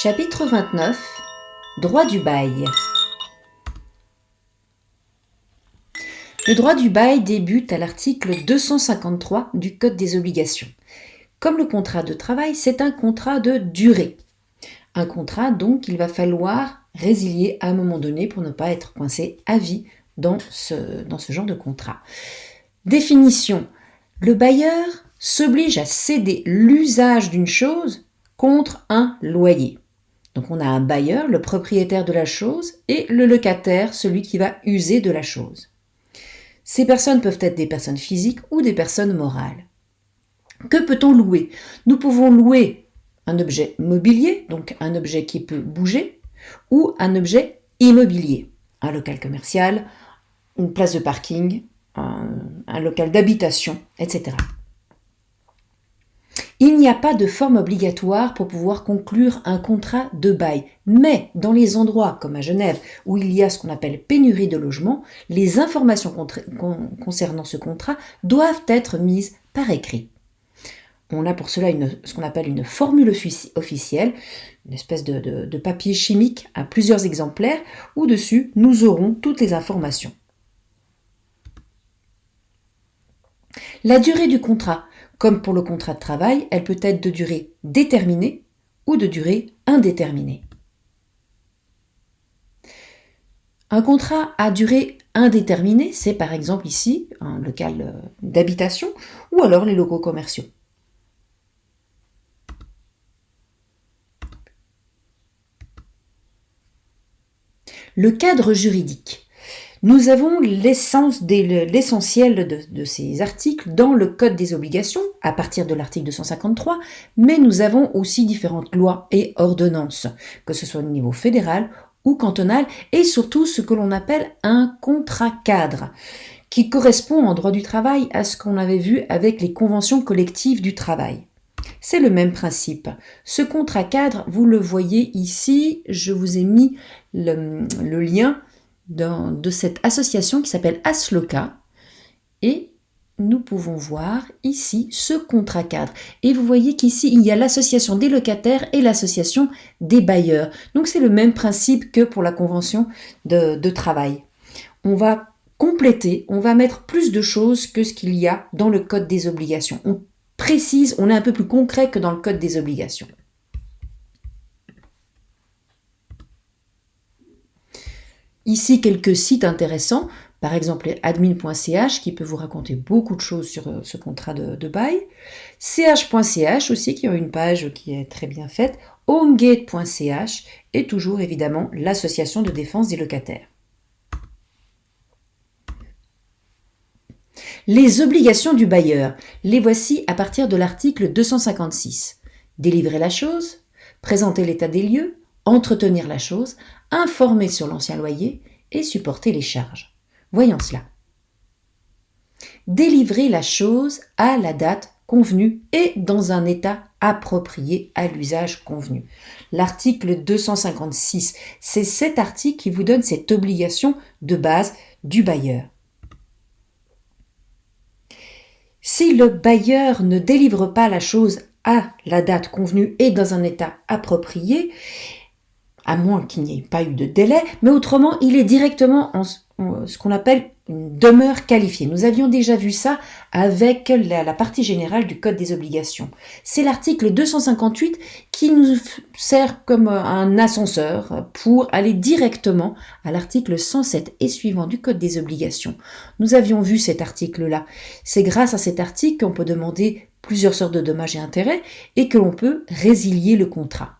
Chapitre 29. Droit du bail. Le droit du bail débute à l'article 253 du Code des obligations. Comme le contrat de travail, c'est un contrat de durée. Un contrat, donc, qu'il va falloir résilier à un moment donné pour ne pas être coincé à vie dans ce genre de contrat. Définition. Le bailleur s'oblige à céder l'usage d'une chose contre un loyer. Donc on a un bailleur, le propriétaire de la chose, et le locataire, celui qui va user de la chose. Ces personnes peuvent être des personnes physiques ou des personnes morales. Que peut-on louer ? Nous pouvons louer un objet mobilier, donc un objet qui peut bouger, ou un objet immobilier, un local commercial, une place de parking, un local d'habitation, etc. Il n'y a pas de forme obligatoire pour pouvoir conclure un contrat de bail, mais dans les endroits comme à Genève où il y a ce qu'on appelle pénurie de logement, les informations concernant ce contrat doivent être mises par écrit. On a pour cela ce qu'on appelle une formule officielle, une espèce de papier chimique à plusieurs exemplaires, où dessus nous aurons toutes les informations. La durée du contrat, comme pour le contrat de travail, elle peut être de durée déterminée ou de durée indéterminée. Un contrat à durée indéterminée, c'est par exemple ici un local d'habitation ou alors les locaux commerciaux. Le cadre juridique. Nous avons l'essentiel de ces articles dans le Code des obligations, à partir de l'article 253, mais nous avons aussi différentes lois et ordonnances, que ce soit au niveau fédéral ou cantonal, et surtout ce que l'on appelle un contrat cadre, qui correspond en droit du travail à ce qu'on avait vu avec les conventions collectives du travail. C'est le même principe. Ce contrat cadre, vous le voyez ici, je vous ai mis le lien de cette association qui s'appelle Asloca, et nous pouvons voir ici ce contrat cadre. Et vous voyez qu'ici, il y a l'association des locataires et l'association des bailleurs. Donc c'est le même principe que pour la convention de travail. On va compléter, on va mettre plus de choses que ce qu'il y a dans le Code des obligations. On précise, on est un peu plus concret que dans le Code des obligations. Ici, quelques sites intéressants, par exemple admin.ch qui peut vous raconter beaucoup de choses sur ce contrat de bail, ch.ch aussi qui a une page qui est très bien faite, homegate.ch et toujours évidemment l'association de défense des locataires. Les obligations du bailleur, les voici à partir de l'article 256. Délivrer la chose, présenter l'état des lieux, entretenir la chose, informer sur l'ancien loyer et supporter les charges. Voyons cela. Délivrer la chose à la date convenue et dans un état approprié à l'usage convenu. L'article 256, c'est cet article qui vous donne cette obligation de base du bailleur. Si le bailleur ne délivre pas la chose à la date convenue et dans un état approprié, à moins qu'il n'y ait pas eu de délai, mais autrement, il est directement en ce qu'on appelle une demeure qualifiée. Nous avions déjà vu ça avec la partie générale du Code des obligations. C'est l'article 258 qui nous sert comme un ascenseur pour aller directement à l'article 107 et suivant du Code des obligations. Nous avions vu cet article-là. C'est grâce à cet article qu'on peut demander plusieurs sortes de dommages et intérêts et que l'on peut résilier le contrat.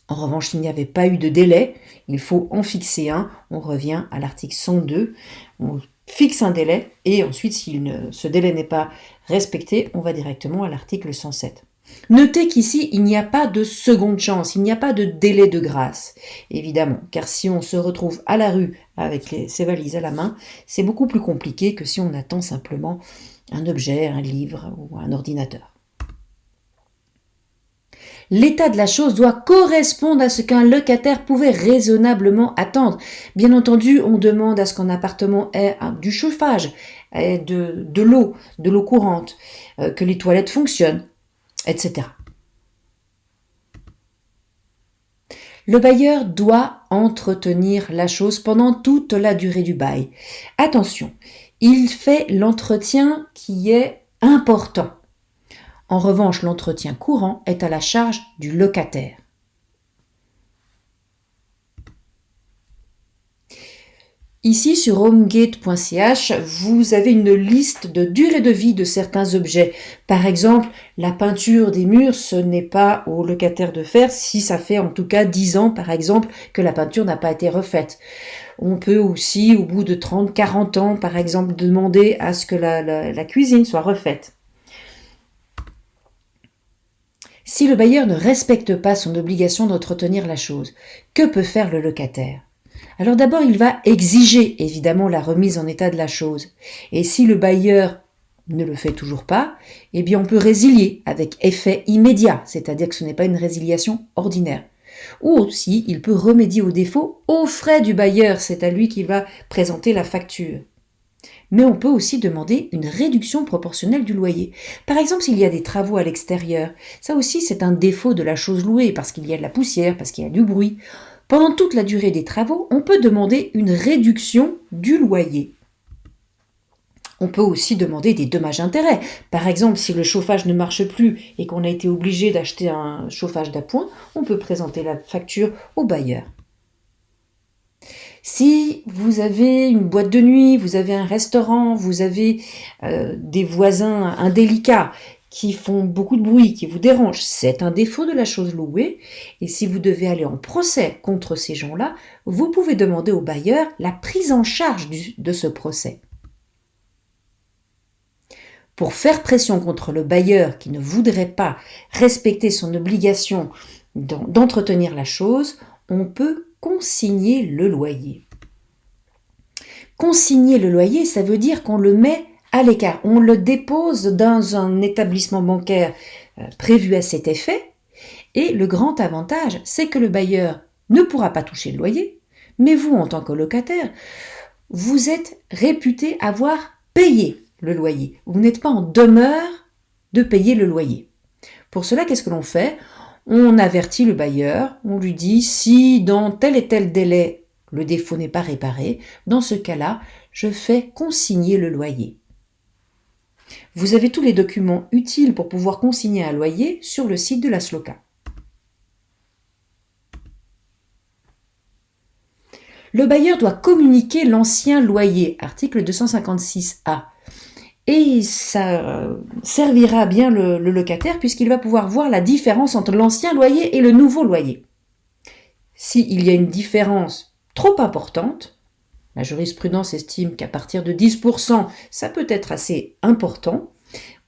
En revanche, s'il n'y avait pas eu de délai, il faut en fixer un. On revient à l'article 102, on fixe un délai et ensuite, si ce délai n'est pas respecté, on va directement à l'article 107. Notez qu'ici, il n'y a pas de seconde chance, il n'y a pas de délai de grâce, évidemment, car si on se retrouve à la rue avec ses valises à la main, c'est beaucoup plus compliqué que si on attend simplement un objet, un livre ou un ordinateur. L'état de la chose doit correspondre à ce qu'un locataire pouvait raisonnablement attendre. Bien entendu, on demande à ce qu'un appartement ait du chauffage, ait de l'eau courante, que les toilettes fonctionnent, etc. Le bailleur doit entretenir la chose pendant toute la durée du bail. Attention, il fait l'entretien qui est important. En revanche, l'entretien courant est à la charge du locataire. Ici, sur homegate.ch, vous avez une liste de durée de vie de certains objets. Par exemple, la peinture des murs, ce n'est pas au locataire de faire si ça fait en tout cas 10 ans, par exemple, que la peinture n'a pas été refaite. On peut aussi, au bout de 30-40 ans, par exemple, demander à ce que la cuisine soit refaite. Si le bailleur ne respecte pas son obligation d'entretenir la chose, que peut faire le locataire ? Alors d'abord, il va exiger évidemment la remise en état de la chose. Et si le bailleur ne le fait toujours pas, eh bien on peut résilier avec effet immédiat, c'est-à-dire que ce n'est pas une résiliation ordinaire. Ou aussi, il peut remédier au défaut aux frais du bailleur, c'est à lui qui va présenter la facture. Mais on peut aussi demander une réduction proportionnelle du loyer. Par exemple, s'il y a des travaux à l'extérieur, ça aussi c'est un défaut de la chose louée, parce qu'il y a de la poussière, parce qu'il y a du bruit. Pendant toute la durée des travaux, on peut demander une réduction du loyer. On peut aussi demander des dommages-intérêts. Par exemple, si le chauffage ne marche plus et qu'on a été obligé d'acheter un chauffage d'appoint, on peut présenter la facture au bailleur. Si vous avez une boîte de nuit, vous avez un restaurant, vous avez des voisins indélicats qui font beaucoup de bruit, qui vous dérangent, c'est un défaut de la chose louée. Et si vous devez aller en procès contre ces gens-là, vous pouvez demander au bailleur la prise en charge de ce procès. Pour faire pression contre le bailleur qui ne voudrait pas respecter son obligation d'entretenir la chose, on peut consigner le loyer. Consigner le loyer, ça veut dire qu'on le met à l'écart. On le dépose dans un établissement bancaire prévu à cet effet. Et le grand avantage, c'est que le bailleur ne pourra pas toucher le loyer, mais vous, en tant que locataire, vous êtes réputé avoir payé le loyer. Vous n'êtes pas en demeure de payer le loyer. Pour cela, qu'est-ce que l'on fait ? On avertit le bailleur, on lui dit si dans tel et tel délai le défaut n'est pas réparé, dans ce cas-là, je fais consigner le loyer. Vous avez tous les documents utiles pour pouvoir consigner un loyer sur le site de la SLOCA. Le bailleur doit communiquer l'ancien loyer, article 256A. Et ça servira bien le locataire puisqu'il va pouvoir voir la différence entre l'ancien loyer et le nouveau loyer. S'il y a une différence trop importante, la jurisprudence estime qu'à partir de 10%, ça peut être assez important,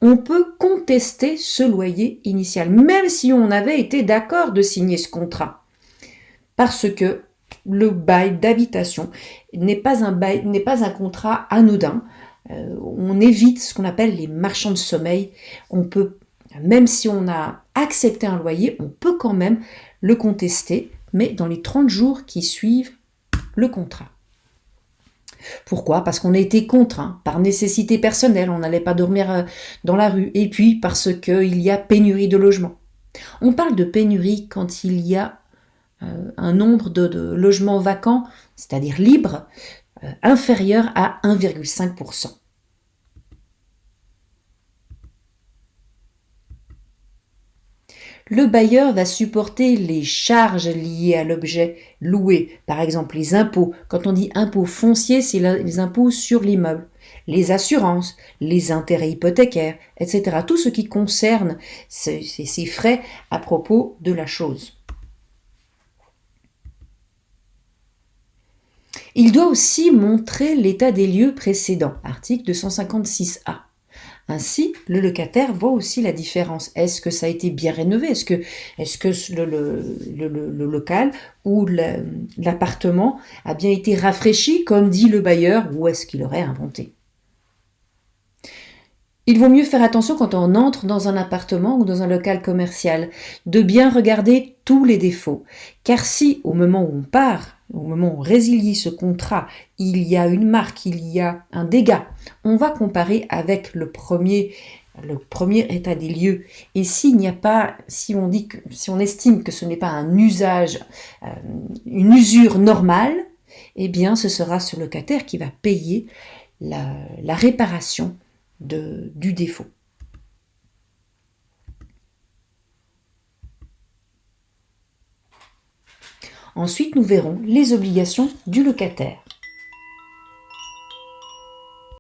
on peut contester ce loyer initial, même si on avait été d'accord de signer ce contrat. Parce que le bail d'habitation n'est pas un contrat anodin. On évite ce qu'on appelle les marchands de sommeil. On peut, même si on a accepté un loyer, on peut quand même le contester, mais dans les 30 jours qui suivent le contrat. Pourquoi ? Parce qu'on a été contraint, par nécessité personnelle, on n'allait pas dormir dans la rue, et puis parce qu'il y a pénurie de logements. On parle de pénurie quand il y a un nombre de logements vacants, c'est-à-dire libres, inférieur à 1,5%. Le bailleur va supporter les charges liées à l'objet loué, par exemple les impôts. Quand on dit impôts fonciers, c'est les impôts sur l'immeuble, les assurances, les intérêts hypothécaires, etc. Tout ce qui concerne ces frais à propos de la chose. Il doit aussi montrer l'état des lieux précédents, article 256A. Ainsi, le locataire voit aussi la différence. Est-ce que ça a été bien rénové ? Est-ce que le local ou l'appartement a bien été rafraîchi, comme dit le bailleur, ou est-ce qu'il aurait inventé ? Il vaut mieux faire attention quand on entre dans un appartement ou dans un local commercial, de bien regarder tous les défauts. Car si, au moment où on part, au moment où on résilie ce contrat, il y a une marque, il y a un dégât, on va comparer avec le premier le premier état des lieux. Et s'il n'y a pas, si on estime que ce n'est pas un usage, une usure normale, eh bien ce sera ce locataire qui va payer la réparation du défaut. Ensuite, nous verrons les obligations du locataire.